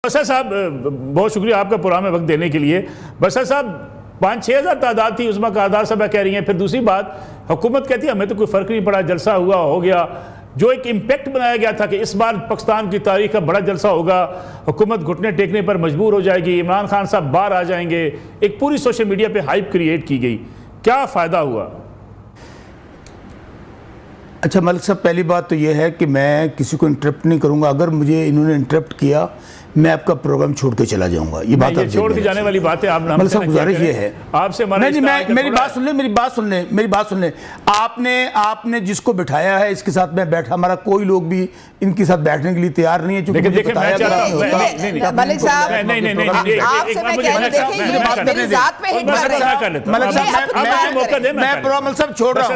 بسر صاحب بہت شکریہ آپ کا پروگرام میں وقت دینے کے لیے. بسر صاحب 5-6 ہزار تعداد تھی عظمیٰ قرارداد صاحبہ کہہ رہی ہیں. پھر دوسری بات حکومت کہتی ہے ہمیں تو کوئی فرق نہیں پڑا, جلسہ ہوا ہو گیا. جو ایک امپیکٹ بنایا گیا تھا کہ اس بار پاکستان کی تاریخ کا بڑا جلسہ ہوگا, حکومت گھٹنے ٹیکنے پر مجبور ہو جائے گی, عمران خان صاحب باہر آ جائیں گے, ایک پوری سوشل میڈیا پہ ہائپ کریٹ کی گئی, کیا فائدہ ہوا؟ اچھا ملک صاحب, پہلی بات تو یہ ہے کہ میں کسی کو انٹرپٹ نہیں کروں گا. اگر مجھے انہوں نے انٹرپٹ کیا میں آپ کا پروگرام چھوڑ کے چلا جاؤں گا. یہ بات آپ چھوڑ کے جانے والی بات ہے. ملک صاحب گزارش یہ ہے, آپ سے میری بات سن لیں. آپ نے جس کو بٹھایا ہے اس کے ساتھ میں بیٹھا, ہمارا کوئی لوگ بھی ان کے ساتھ بیٹھنے کے لیے تیار نہیں ہے. چونکہ مجھے بتایا گیا ملک صاحب آپ سے میں کہہ رہی دیکھیں یہ میری ذات پہ ہٹ کر رہے ہیں. ملک صاحب میں پروگرام صاحب چھوڑ رہا ہوں.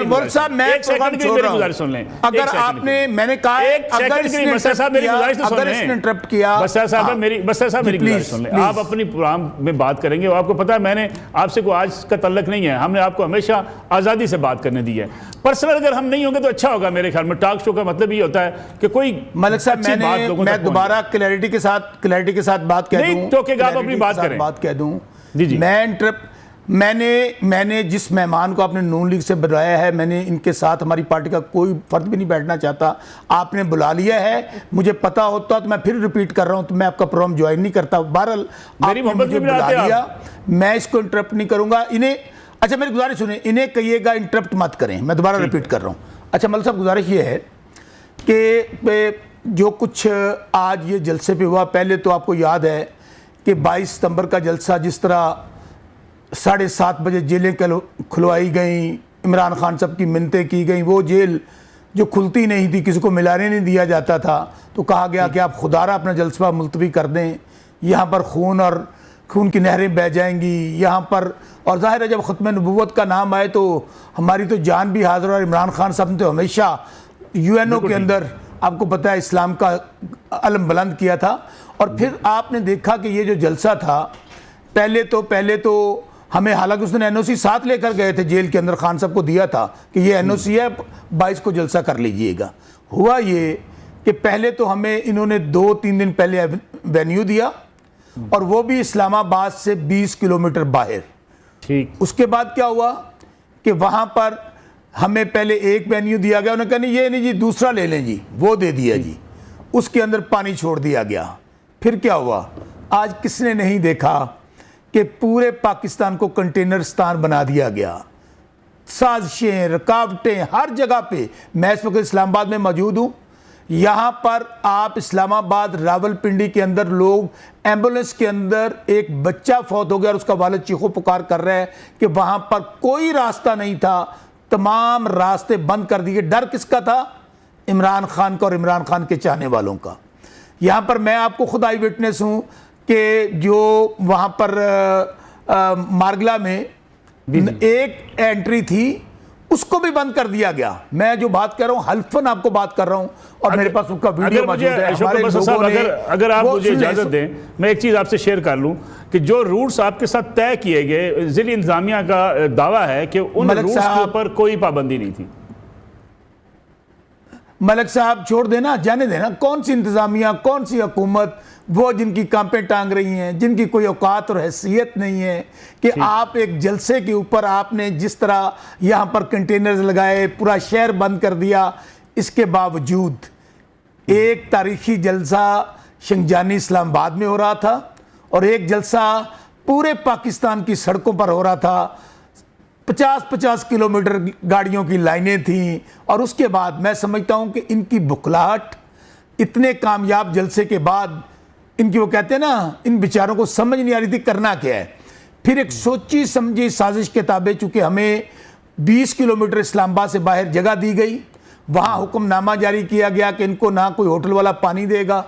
ملک صاحب میں پروگرام چھوڑ رہا ہوں. اگر آپ نے, میں نے کہا اگر اس نے انٹرپٹ کیا, بسر صاحب میری گزارش سن لیں. آپ اپنی پروگرام میں بات کریں گے, آپ کو پتا ہے میں نے آپ سے کوئی آج کا تعلق نہیں ہے, ہم نے آپ کو ہمیشہ آزادی سے بات کرنے دی ہے. پرسنل اگر ہم نہیں ہوں گے تو اچھا ہوگا میرے خیال میں. ٹاک شو کا مطلب یہ ہوتا ہے کہ کوئی ملک صاحب میں دوبارہ کلیئرٹی کے ساتھ بات کہہ دوں. میں نے جس مہمان کو آپ نے نون لیگ سے بلایا ہے, میں نے ان کے ساتھ ہماری پارٹی کا کوئی فرد بھی نہیں بیٹھنا چاہتا. آپ نے بلا لیا ہے, مجھے پتا ہوتا تو میں پھر ریپیٹ کر رہا ہوں تو میں آپ کا پروگرام جوائن نہیں کرتا. بہرحال آپ نے مجھے بلا لیا, میں اس کو انٹرپٹ نہیں کروں گا. اچھا میری گزارش سنیں, انہیں کہیے گا انٹرپٹ مت کریں, میں دوبارہ ریپیٹ کر رہا ہوں. اچھا ملک صاحب گزارش یہ ہے کہ جو کچھ آج یہ جلسے پہ ہوا, پہلے تو آپ کو یاد ہے کہ 22 ستمبر کا جلسہ جس طرح 7:30 بجے جیلیں کھلوائی گئیں, عمران خان صاحب کی منتیں کی گئیں, وہ جیل جو کھلتی نہیں تھی, کسی کو ملانے نہیں دیا جاتا تھا, تو کہا گیا کہ آپ خدارہ اپنا جلسہ ملتوی کر دیں, یہاں پر خون کی نہریں بہہ جائیں گی یہاں پر. اور ظاہر ہے جب ختم نبوت کا نام آئے تو ہماری تو جان بھی حاضر. اور عمران خان صاحب نے تو ہمیشہ UN کے اندر آپ کو پتہ ہے اسلام کا علم بلند کیا تھا. اور پھر آپ نے دیکھا کہ یہ جو جلسہ تھا, پہلے تو ہمیں, حالانکہ اس نے NOC ساتھ لے کر گئے تھے جیل کے اندر, خان صاحب کو دیا تھا کہ یہ NOC ہے 22 کو جلسہ کر لیجئے گا. ہوا یہ کہ پہلے تو ہمیں انہوں نے 2-3 دن پہلے وینیو دیا, اور وہ بھی اسلام آباد سے 20 کلومیٹر باہر. اس کے بعد کیا ہوا کہ وہاں پر ہمیں پہلے ایک وینیو دیا گیا, انہوں نے کہا نہیں یہ نہیں جی دوسرا لے لیں جی, وہ دے دیا جی, اس کے اندر پانی چھوڑ دیا گیا. پھر کیا ہوا, آج کس نے نہیں دیکھا کہ پورے پاکستان کو کنٹینرستان بنا دیا گیا, سازشیں, رکاوٹیں ہر جگہ پہ. میں اس وقت اسلام آباد میں موجود ہوں, یہاں پر آپ اسلام آباد راول پنڈی کے اندر لوگ ایمبولنس کے اندر ایک بچہ فوت ہو گیا اور اس کا والد چیخو پکار کر رہا ہے کہ وہاں پر کوئی راستہ نہیں تھا, تمام راستے بند کر دیے. ڈر کس کا تھا؟ عمران خان کا اور عمران خان کے چاہنے والوں کا. یہاں پر میں آپ کو خود آئی وٹنس ہوں کہ جو وہاں پر مارگلا میں ایک انٹری تھی اس کو بھی بند کر دیا گیا. میں جو بات کر رہا ہوں حلفاً آپ کو بات کر رہا ہوں, اور میرے پاس اس کا ویڈیو موجود ہے. اگر آپ مجھے اجازت دیں میں ایک چیز آپ سے شیئر کر لوں کہ جو روٹس آپ کے ساتھ طے کیے گئے, ضلعی انتظامیہ کا دعویٰ ہے کہ ان روٹس کے اوپر کوئی پابندی نہیں تھی. ملک صاحب چھوڑ دینا, جانے دینا, کون سی انتظامیہ, کون سی حکومت, وہ جن کی کانپیں ٹانگ رہی ہیں, جن کی کوئی اوقات اور حیثیت نہیں ہے کہ آپ ایک جلسے کے اوپر آپ نے جس طرح یہاں پر کنٹینرز لگائے, پورا شہر بند کر دیا. اس کے باوجود ایک تاریخی جلسہ شنگجانی اسلام آباد میں ہو رہا تھا, اور ایک جلسہ پورے پاکستان کی سڑکوں پر ہو رہا تھا. 50-50 کلومیٹر گاڑیوں کی لائنیں تھیں. اور اس کے بعد میں سمجھتا ہوں کہ ان کی بکھلاہٹ اتنے کامیاب جلسے کے بعد, ان کی وہ کہتے ہیں نا, ان بیچاروں کو سمجھ نہیں آ رہی تھی کرنا کیا ہے. پھر ایک سوچی سمجھی سازش کے تابع چونکہ ہمیں 20 کلومیٹر اسلام آباد سے باہر جگہ دی گئی, وہاں حکم نامہ جاری کیا گیا کہ ان کو نہ کوئی ہوٹل والا پانی دے گا,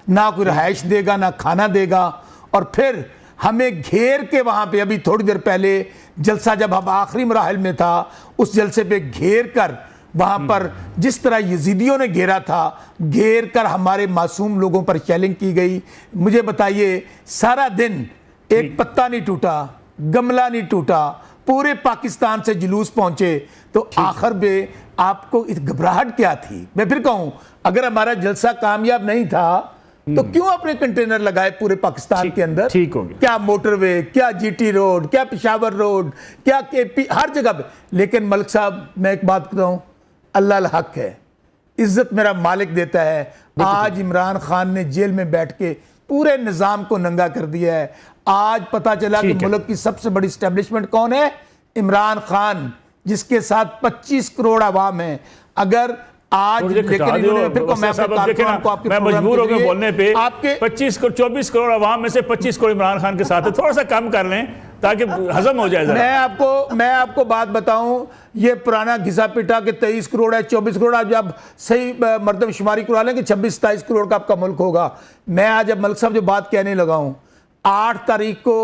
نہ کوئی رہائش دے گا, نہ کھانا دے گا. اور پھر ہمیں گھیر کے وہاں پہ, ابھی تھوڑی دیر پہلے جلسہ جب ہم آخری مراحل میں تھا, اس جلسے پہ گھیر کر وہاں پر جس طرح یزیدیوں نے گھیرا تھا, گھیر کر ہمارے معصوم لوگوں پر چیلنج کی گئی. مجھے بتائیے سارا دن ایک پتا نہیں ٹوٹا, گملہ نہیں ٹوٹا, پورے پاکستان سے جلوس پہنچے, تو آخر میں آپ کو گھبراہٹ کیا تھی؟ میں پھر کہوں اگر ہمارا جلسہ کامیاب نہیں تھا تو کیوں اپنے کنٹینر لگائے پورے پاکستان کے اندر؟ ٹھیک ہو گیا، کیا موٹر وے، کیا جی ٹی روڈ، کیا پشاور روڈ، کیا کے پی، ہر جگہ پہ. لیکن ملک صاحب میں ایک بات بتاؤں، اللہ الحق ہے، عزت میرا مالک دیتا ہے. آج عمران خان نے جیل میں بیٹھ کے پورے نظام کو ننگا کر دیا ہے. آج پتا چلا کہ ملک کی سب سے بڑی اسٹیبلشمنٹ کون ہے؟ عمران خان، جس کے ساتھ 25 کروڑ عوام ہیں. اگر آج لیکن انہوں نے پھر میں مجبور ہو گیا بولنے پہ 24 کروڑ عوام میں سے 25 کروڑ عمران خان کے ساتھ ہے. تھوڑا سا کم کر لیں تاکہ ہضم ہو جائے. میں آپ کو بات بتاؤں، یہ پرانا گھسا پیٹا کہ 23 کروڑ ہے 24 کروڑ، آج اب صحیح مردم شماری کروا لیں کہ 26-27 کروڑ کا آپ کا ملک ہوگا. میں آج اب ملک صاحب جو بات کہنے لگا ہوں، 8 تاریخ کو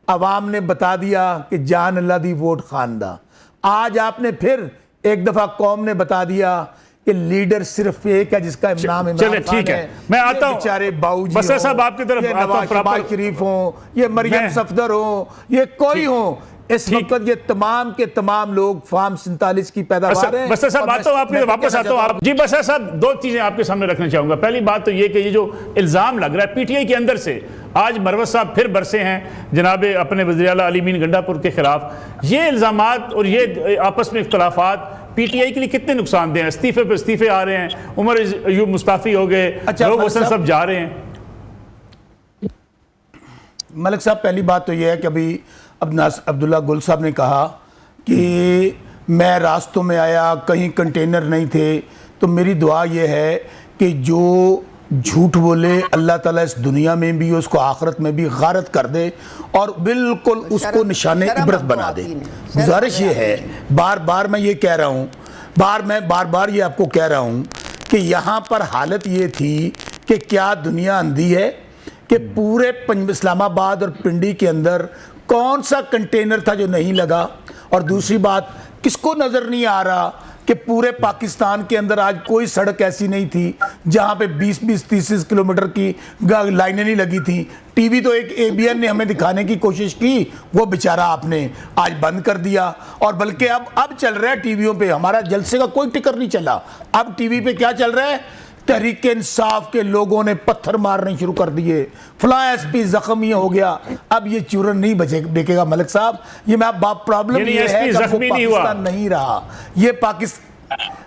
عوام نے بتا دیا کہ جان اللہ دی ووٹ خاندہ. آج آپ نے پھر ایک دفعہ قوم نے بتا دیا کہ لیڈر صرف ایک ہے جس کا نام عمران خان ہے. میں آتا ہوں، بیچارے باؤجی بسر صاحب آپ کی طرف یہ نواز شہباز شریف ہوں، یہ مریم صفدر ہوں، یہ کوئی ہوں، اس وقت یہ تمام کے تمام لوگ فارم 47 کی پیداوار ہیں. بسر صاحب آتا ہوں، آپ کے واپس آتا ہوں. آپ جی بسر صاحب، 2 چیزیں آپ کے سامنے رکھنا چاہوں گا. پہلی بات تو یہ کہ یہ جو الزام لگ رہا ہے پی ٹی آئی کے اندر سے، آج مروت صاحب پھر برسے ہیں جناب اپنے وزیر اعلیٰ علی امین گنڈا پور کے خلاف. یہ الزامات اور یہ آپس میں اختلافات پی ٹی آئی کے لیے کتنے نقصان دہ ہیں؟ استعفے پہ استعفے آ رہے ہیں، عمر ایوب مستعفی ہو گئے، لوگ حسن سب جا رہے ہیں. ملک صاحب پہلی بات تو یہ ہے کہ ابھی عبداللہ گل صاحب نے کہا کہ میں راستوں میں آیا، کہیں کنٹینر نہیں تھے. تو میری دعا یہ ہے کہ جو جھوٹ بولے اللہ تعالیٰ اس دنیا میں بھی اس کو آخرت میں بھی غارت کر دے اور بالکل اس کو نشان عبرت بنا دے. گزارش یہ ہے، بار بار میں یہ کہہ رہا ہوں، بار بار یہ آپ کو کہہ رہا ہوں کہ یہاں پر حالت یہ تھی کہ کیا دنیا اندھی ہے کہ پورے اسلام آباد اور پنڈی کے اندر کون سا کنٹینر تھا جو نہیں لگا. اور دوسری بات، کس کو نظر نہیں آ رہا کہ پورے پاکستان کے اندر آج کوئی سڑک ایسی نہیں تھی جہاں پہ 20-30 کلومیٹر کی لائنیں نہیں لگی تھیں. ٹی وی تو ایک اے بی این نے ہمیں دکھانے کی کوشش کی، وہ بیچارہ آپ نے آج بند کر دیا. اور بلکہ اب چل رہا ہے ٹی ویوں پہ، ہمارا جلسے کا کوئی ٹکر نہیں چلا. اب ٹی وی پہ کیا چل رہا ہے؟ تحریک انصاف کے لوگوں نے پتھر مارنے شروع کر دیے، فلاں ایس پی زخمی ہو گیا. اب یہ چورن نہیں بچے گا ملک صاحب. یہ میں پرابلم یہ ہے کہ وہ پاکستان نہیں رہا. یہ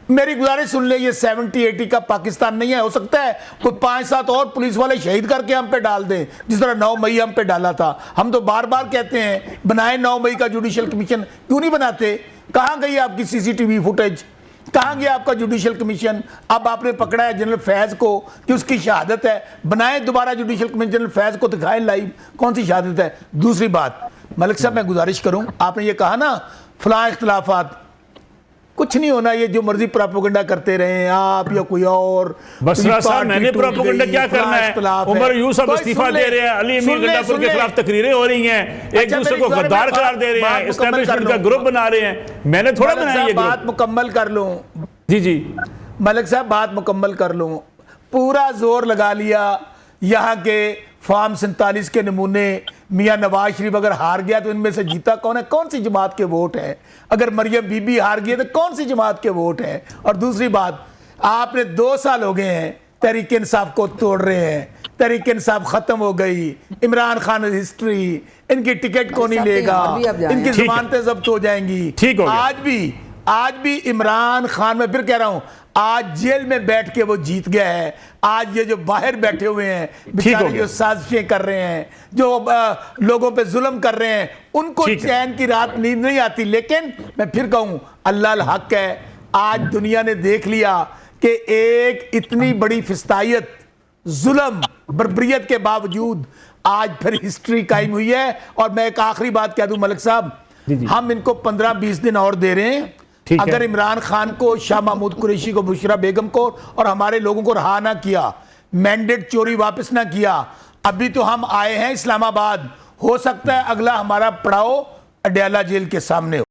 میری گزارش سن لے، یہ 70-80 کا پاکستان نہیں ہے. ہو سکتا ہے کوئی 5-7 اور پولیس والے شہید کر کے ہم پہ ڈال دیں، جس طرح 9 مئی ہم پہ ڈالا تھا. ہم تو بار بار کہتے ہیں بنائے 9 مئی کا جوڈیشل کمیشن. کیوں نہیں بناتے؟ کہاں گئی آپ کی CCTV فوٹیج؟ کہاں گیا آپ کا جوڈیشل کمیشن؟ اب آپ نے پکڑا ہے جنرل فیض کو کہ اس کی شہادت ہے، بنائیں دوبارہ جوڈیشل کمیشن، جنرل فیض کو دکھائیں لائیو کون سی شہادت ہے. دوسری بات ملک صاحب میں گزارش کروں، آپ نے یہ کہا نا فلاں اختلافات، کچھ نہیں ہونا. یہ جو مرضی پراپوگنڈا کرتے رہے آپ یا کوئی اور. بسرا صاحب میں نے پراپوگنڈا کیا کرنا ہے؟ عمر یوسف استعفیٰ دے رہے ہیں، علی امین گنڈا پور کے خلاف تقریریں ہو رہی ہیں، ایک دوسرے کو غدار قرار دے رہے ہیں، اسٹیبلشمنٹ کا گروپ بنا رہے ہیں. میں نے تھوڑا بنایا یہ بات مکمل کر لوں. جی ملک صاحب بات مکمل کر لوں. پورا زور لگا لیا یہاں کے فارم 47 کے نمونے. میاں نواز شریف اگر ہار گیا تو ان میں سے جیتا کون ہے؟ کون سی جماعت کے ووٹ ہیں؟ اگر مریم بی بی ہار گئی تو کون سی جماعت کے ووٹ ہیں؟ اور دوسری بات، آپ نے 2 سال ہو گئے ہیں تحریک انصاف کو توڑ رہے ہیں. تحریک انصاف ختم ہو گئی، عمران خان ہسٹری، ان کی ٹکٹ کو نہیں لے گا، ان کی ضمانتیں ضبط ہو جائیں گی. آج بھی عمران خان، میں پھر کہہ رہا ہوں، آج جیل میں بیٹھ کے وہ جیت گیا ہے. آج یہ جو باہر بیٹھے ہوئے ہیں بیچارے، جو سازشیں کر رہے ہیں، جو لوگوں پہ ظلم کر رہے ہیں، ان کو چین کی رات نیند نہیں آتی. لیکن میں پھر کہوں اللہ الحق ہے، آج دنیا نے دیکھ لیا کہ ایک اتنی بڑی فسطائیت، ظلم، بربریت کے باوجود آج پھر ہسٹری قائم ہوئی ہے. اور میں ایک آخری بات کہہ دوں ملک صاحب، ہم ان کو 15-20 دن اور دے رہے ہیں. اگر عمران خان کو، شاہ محمود قریشی کو، بشرا بیگم کو اور ہمارے لوگوں کو رہا نہ کیا، مینڈیٹ چوری واپس نہ کیا، ابھی تو ہم آئے ہیں اسلام آباد، ہو سکتا ہے اگلا ہمارا پڑاؤ اڈیالہ جیل کے سامنے ہو.